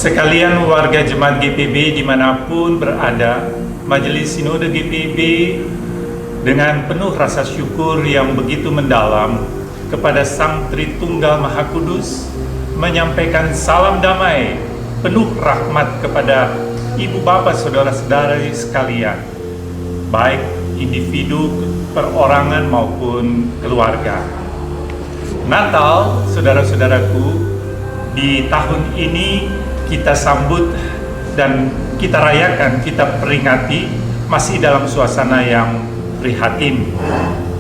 Sekalian warga Jemaat GPIB dimanapun berada, Majelis Sinode GPIB dengan penuh rasa syukur yang begitu mendalam kepada Sang Tritunggal Maha Kudus menyampaikan salam damai penuh rahmat kepada ibu bapak saudara-saudara sekalian, baik individu, perorangan maupun keluarga. Natal, saudara-saudaraku, di tahun ini kita sambut dan kita rayakan, kita peringati masih dalam suasana yang prihatin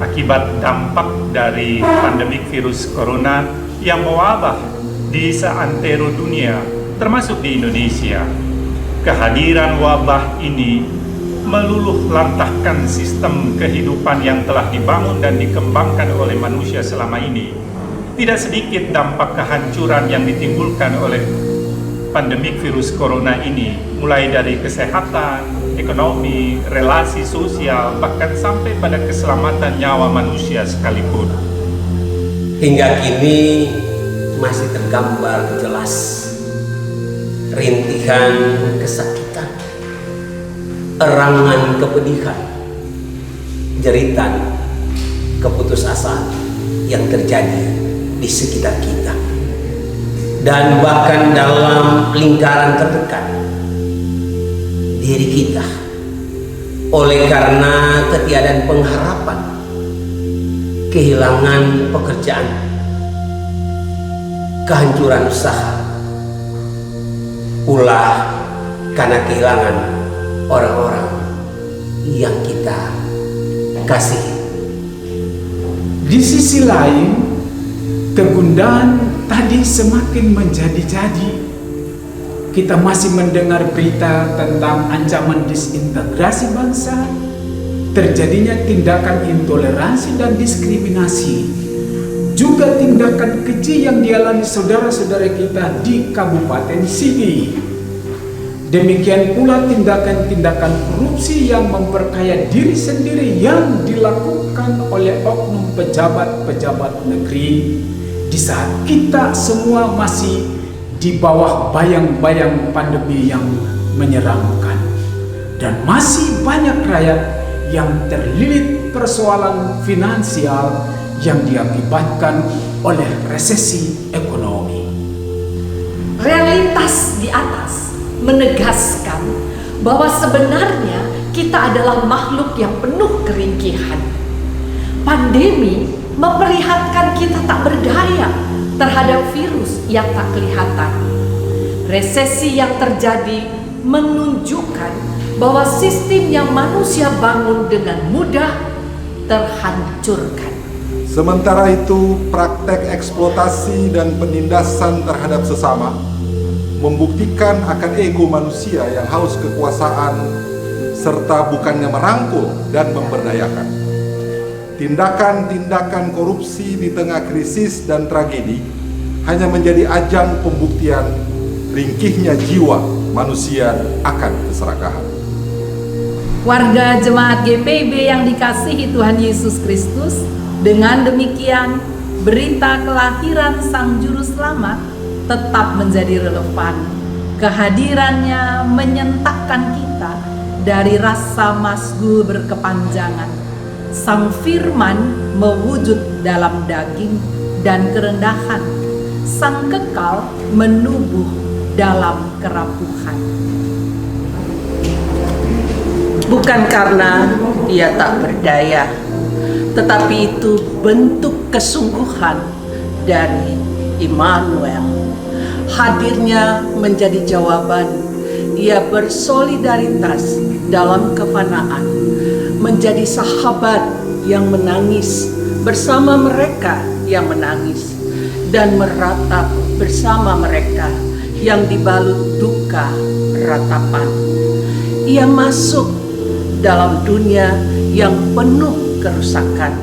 akibat dampak dari pandemik virus corona yang mewabah di seantero dunia, termasuk di Indonesia. Kehadiran wabah ini meluluh lantahkan sistem kehidupan yang telah dibangun dan dikembangkan oleh manusia selama ini. Tidak sedikit dampak kehancuran yang ditimbulkan oleh pandemik virus corona ini, mulai dari kesehatan, ekonomi, relasi sosial, bahkan sampai pada keselamatan nyawa manusia sekalipun. Hingga kini masih tergambar jelas rintihan kesakitan, erangan kepedihan, jeritan keputusasaan yang terjadi di sekitar kita, dan bahkan dalam lingkaran terdekat diri kita, oleh karena ketiadaan pengharapan, kehilangan pekerjaan, kehancuran usaha, pula karena kehilangan orang-orang yang kita kasihi. Di sisi lain, kegundahan tadi semakin menjadi-jadi. Kita masih mendengar berita tentang ancaman disintegrasi bangsa, terjadinya tindakan intoleransi dan diskriminasi, juga tindakan keji yang dialami saudara-saudara kita di Kabupaten Sigi. Demikian pula tindakan-tindakan korupsi yang memperkaya diri sendiri yang dilakukan oleh oknum pejabat-pejabat negeri, di saat kita semua masih di bawah bayang-bayang pandemi yang menyeramkan, dan masih banyak rakyat yang terlilit persoalan finansial yang diakibatkan oleh resesi ekonomi. Realitas di atas menegaskan bahwa sebenarnya kita adalah makhluk yang penuh keringkihan. Pandemi memperlihatkan kita tak berdaya terhadap virus yang tak kelihatan. Resesi yang terjadi menunjukkan bahwa sistem yang manusia bangun dengan mudah terhancurkan. Sementara itu, praktek eksploitasi dan penindasan terhadap sesama membuktikan akan ego manusia yang haus kekuasaan serta bukannya merangkul dan memberdayakan. Tindakan-tindakan korupsi di tengah krisis dan tragedi hanya menjadi ajang pembuktian ringkihnya jiwa manusia akan keserakahan. Warga Jemaat GPIB yang dikasihi Tuhan Yesus Kristus, dengan demikian berita kelahiran Sang Juru Selamat tetap menjadi relevan. Kehadirannya menyentakkan kita dari rasa masgul berkepanjangan. Sang Firman mewujud dalam daging dan kerendahan. Sang Kekal menubuh dalam kerapuhan. Bukan karena dia tak berdaya, tetapi itu bentuk kesungguhan dari Immanuel. Hadirnya menjadi jawaban. Ia bersolidaritas dalam kefanaan, menjadi sahabat yang menangis bersama mereka yang menangis, dan meratap bersama mereka yang dibalut duka ratapan. Ia masuk dalam dunia yang penuh kerusakan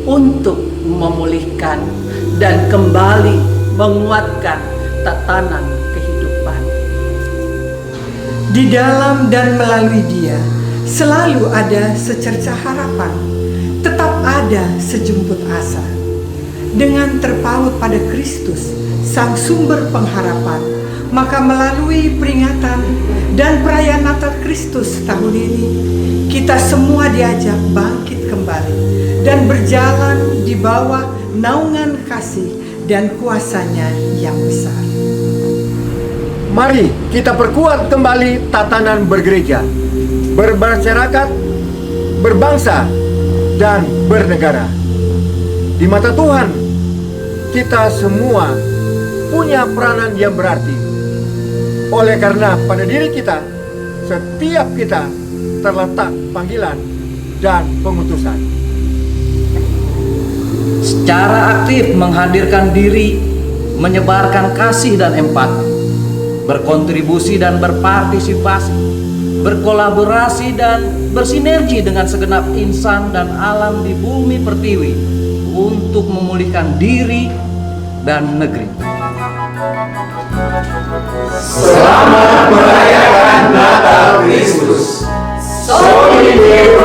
untuk memulihkan dan kembali menguatkan tatanan kehidupan. Di dalam dan melalui Dia selalu ada secercah harapan, tetap ada sejumput asa. Dengan terpaut pada Kristus, Sang sumber pengharapan, Maka melalui peringatan dan perayaan Natal Kristus tahun ini, kita semua diajak bangkit kembali dan berjalan di bawah naungan kasih dan kuasa-Nya yang besar. Mari kita perkuat kembali tatanan bergereja, bermasyarakat, berbangsa, dan bernegara. Di mata Tuhan, kita semua punya peranan yang berarti. Oleh karena pada diri kita, setiap kita terletak panggilan dan pengutusan. Secara aktif menghadirkan diri, menyebarkan kasih dan empati, berkontribusi dan berpartisipasi, berkolaborasi dan bersinergi dengan segenap insan dan alam di bumi pertiwi untuk memulihkan diri dan negeri. Selamat merayakan Natal Kristus. Solidarity.